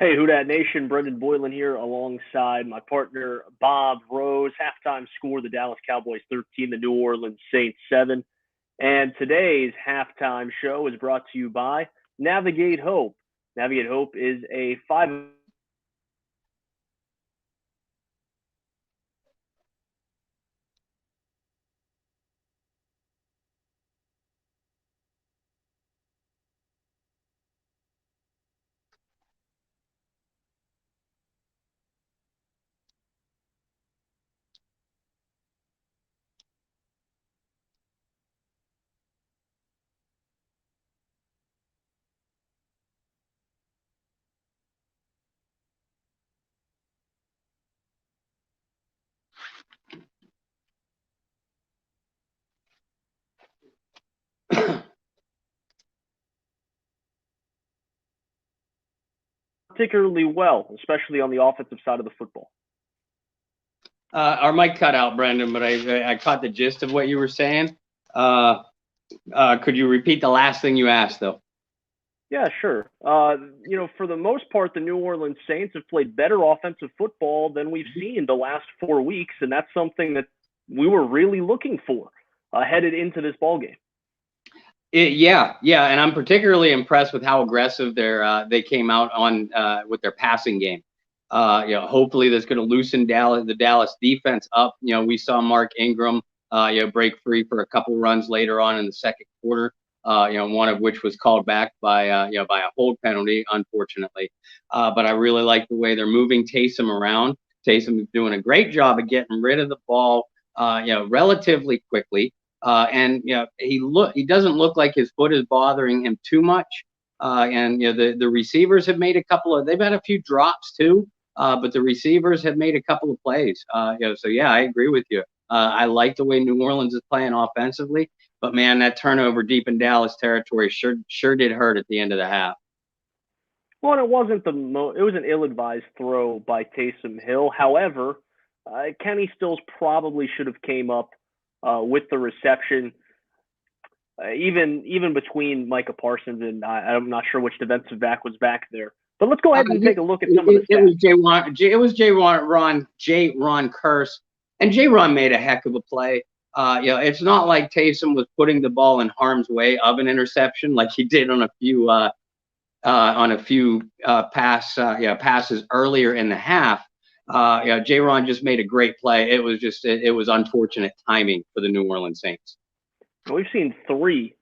Hey, Who Dat Nation, Brendan Boylan here alongside my partner Bob Rose. Halftime score, the Dallas Cowboys 13, the New Orleans Saints 7. And today's halftime show is brought to you by Navigate Hope. Navigate Hope is a five particularly well, especially on the offensive side of the football. Our mic cut out, Brendan, but I caught the gist of what you were saying. Could you repeat the last thing you asked, though? Yeah, sure. For the most part, the New Orleans Saints have played better offensive football than we've seen the last 4 weeks, and that's something that we were really looking for headed into this ball game. Yeah, and I'm particularly impressed with how aggressive they came out on with their passing game. Hopefully that's going to loosen the Dallas defense up. We saw Mark Ingram, break free for a couple runs later on in the second quarter. One of which was called back by a hold penalty, unfortunately. But I really like the way they're moving Taysom around. Taysom is doing a great job of getting rid of the ball, relatively quickly. And he doesn't look like his foot is bothering him too much. And the receivers have made they've had a few drops too. But the receivers have made a couple of plays. So yeah, I agree with you. I like the way New Orleans is playing offensively. But man, that turnover deep in Dallas territory sure did hurt at the end of the half. Well, it wasn't it was an ill-advised throw by Taysom Hill. However, Kenny Stills probably should have came up with the reception. Even between Micah Parsons and I'm not sure which defensive back was back there. But let's go ahead and take a look at some of the stats. It was J. Ron Kearse, and J. Ron made a heck of a play. It's not like Taysom was putting the ball in harm's way of an interception like he did on a few passes earlier in the half. J. Ron just made a great play. It was unfortunate timing for the New Orleans Saints. We've seen three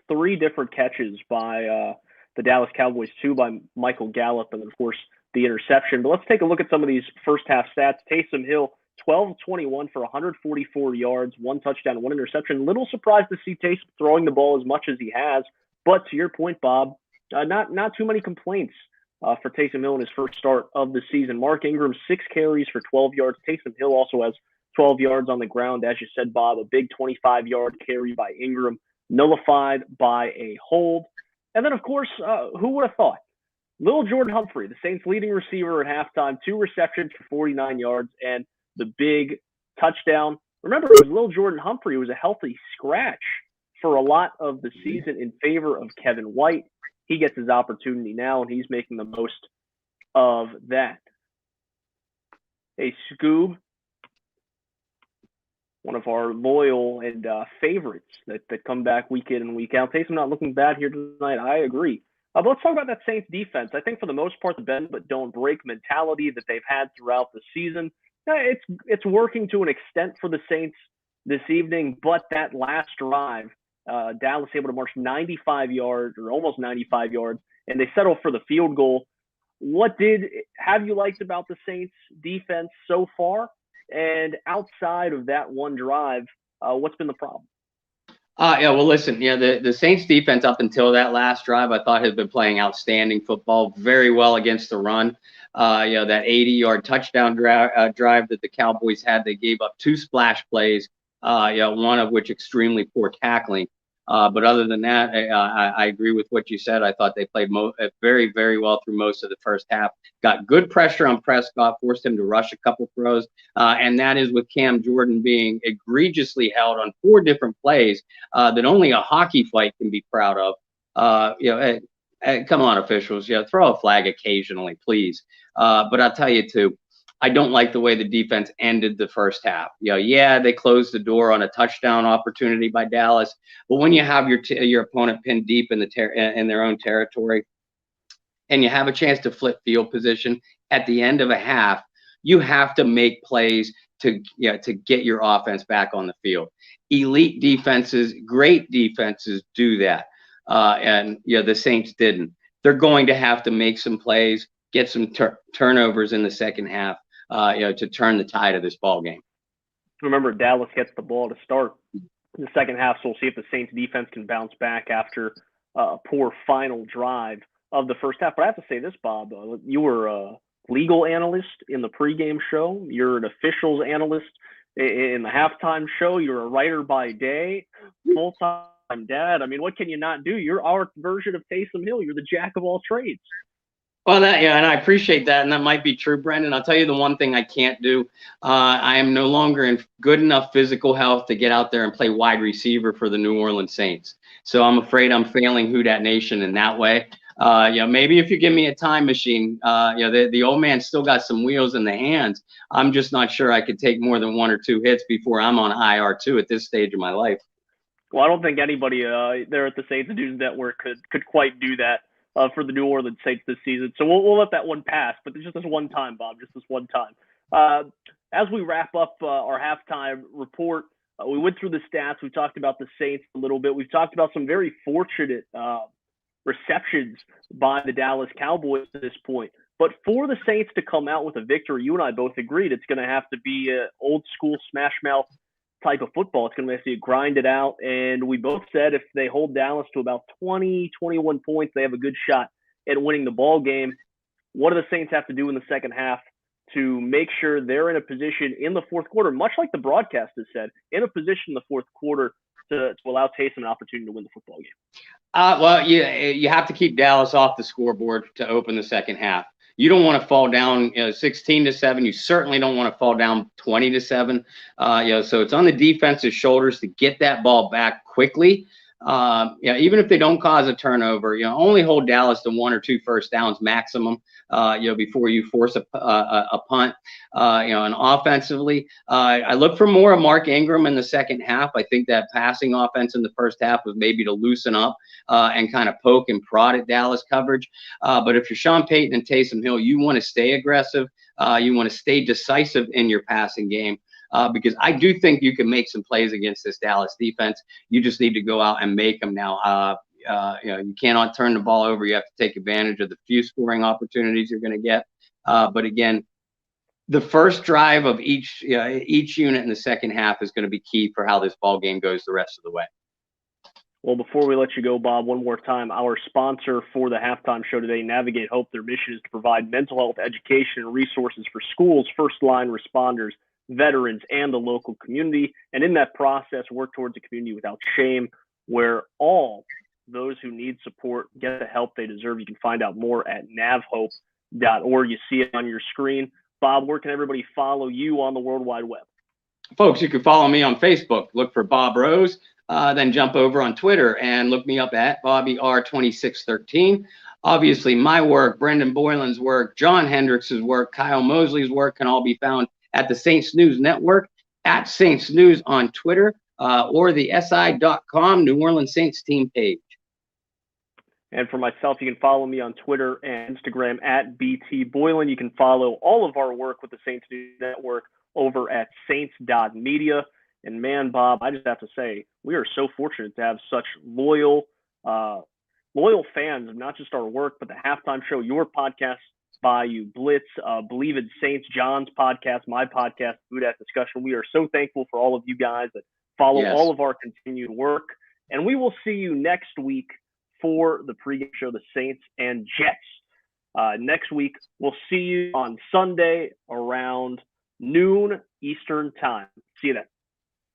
different catches by the Dallas Cowboys, two by Michael Gallup, and of course the interception. But let's take a look at some of these first half stats. Taysom Hill, 12-21 for 144 yards, one touchdown, one interception. Little surprised to see Taysom throwing the ball as much as he has. But to your point, Bob, not too many complaints for Taysom Hill in his first start of the season. Mark Ingram, 6 carries for 12 yards. Taysom Hill also has 12 yards on the ground. As you said, Bob, a big 25-yard carry by Ingram, nullified by a hold. And then, of course, who would have thought? Little Jordan Humphrey, the Saints' leading receiver at halftime, 2 receptions for 49 yards and the big touchdown. Remember, it was Little Jordan Humphrey who was a healthy scratch for a lot of the season in favor of Kevin White. He gets his opportunity now, and he's making the most of that. Hey, Scoob, one of our loyal and favorites that come back week in and week out. Taysom not looking bad here tonight. I agree. But let's talk about that Saints defense. I think for the most part, the bend but don't break mentality that they've had throughout the season, it's working to an extent for the Saints this evening. But that last drive, Dallas able to march 95 yards or almost 95 yards, and they settle for the field goal. What have you liked about the Saints defense so far? And outside of that one drive, what's been the problem? Well, listen, the Saints defense up until that last drive, I thought had been playing outstanding football, very well against the run. That 80-yard touchdown drive that the Cowboys had, they gave up 2 splash plays, one of which extremely poor tackling. But other than that, I agree with what you said. I thought they played very, very well through most of the first half. Got good pressure on Prescott, forced him to rush a couple throws. And that is with Cam Jordan being egregiously held on 4 different plays that only a hockey fight can be proud of. Come on, officials, throw a flag occasionally, please. But I'll tell you too, I don't like the way the defense ended the first half. Yeah, they closed the door on a touchdown opportunity by Dallas, but when you have your opponent pinned deep in their own territory, and you have a chance to flip field position at the end of a half, you have to make plays to get your offense back on the field. Elite defenses, great defenses do that, and the Saints didn't. They're going to have to make some plays, get some turnovers in the second half, to turn the tide of this ball game. Remember, Dallas gets the ball to start the second half, so we'll see if the Saints defense can bounce back after a poor final drive of the first half. But I have to say this, Bob, you were a legal analyst in the pregame show. You're an officials analyst in the halftime show. You're a writer by day, full-time dad. I mean, what can you not do? You're our version of Taysom Hill. You're the jack of all trades. Well, and I appreciate that, and that might be true, Brendan. I'll tell you the one thing I can't do. I am no longer in good enough physical health to get out there and play wide receiver for the New Orleans Saints. So I'm afraid I'm failing Who Dat Nation in that way. Maybe if you give me a time machine, the old man still got some wheels in the hands. I'm just not sure I could take more than one or two hits before I'm on IR2 at this stage of my life. Well, I don't think anybody there at the Saints News Network could quite do that for the New Orleans Saints this season. So we'll let that one pass, but just this one time, Bob, just this one time. As we wrap up our halftime report, we went through the stats. We talked about the Saints a little bit. We've talked about some very fortunate receptions by the Dallas Cowboys at this point. But for the Saints to come out with a victory, you and I both agreed it's going to have to be an old school smash mouth type of football. It's going to have to grind it out. And we both said if they hold Dallas to about 20, 21 points, they have a good shot at winning the ball game. What do the Saints have to do in the second half to make sure they're in a position in the fourth quarter, much like the broadcast has said, in a position in the fourth quarter to allow Taysom an opportunity to win the football game? You have to keep Dallas off the scoreboard to open the second half. You don't want to fall down 16-7. You certainly don't want to fall down 20-7. So it's on the defense's shoulders to get that ball back quickly. Even if they don't cause a turnover, only hold Dallas to 1 or 2 first downs maximum, before you force a punt. And offensively, I look for more of Mark Ingram in the second half. I think that passing offense in the first half was maybe to loosen up and kind of poke and prod at Dallas coverage. But if you're Sean Payton and Taysom Hill, you want to stay aggressive. You want to stay decisive in your passing game. Because I do think you can make some plays against this Dallas defense. You just need to go out and make them now. You cannot turn the ball over. You have to take advantage of the few scoring opportunities you're going to get. But again, the first drive of each unit in the second half is going to be key for how this ball game goes the rest of the way. Well, before we let you go, Bob, one more time, our sponsor for the halftime show today, Navigate Hope, their mission is to provide mental health education and resources for schools, first-line responders, veterans, and the local community. And in that process, work towards a community without shame, where all those who need support get the help they deserve. You can find out more at navhope.org. You see it on your screen. Bob, where can everybody follow you on the World Wide Web? Folks, you can follow me on Facebook. Look for Bob Rose. Then jump over on Twitter and look me up at BobbyR2613. Obviously, my work, Brendan Boylan's work, John Hendricks' work, Kyle Mosley's work can all be found at the Saints News Network, at Saints News on Twitter, or the SI.com New Orleans Saints team page. And for myself, you can follow me on Twitter and Instagram at BT Boylan. You can follow all of our work with the Saints News Network over at saints.media. And man, Bob, I just have to say, we are so fortunate to have such loyal fans of not just our work, but the halftime show, your podcast, Bayou Blitz, Believe in Saints, John's podcast, my podcast, Food at Discussion. We are so thankful for all of you guys that follow all of our continued work. And we will see you next week for the pregame show, the Saints and Jets. Next week, we'll see you on Sunday around noon Eastern time. See you then.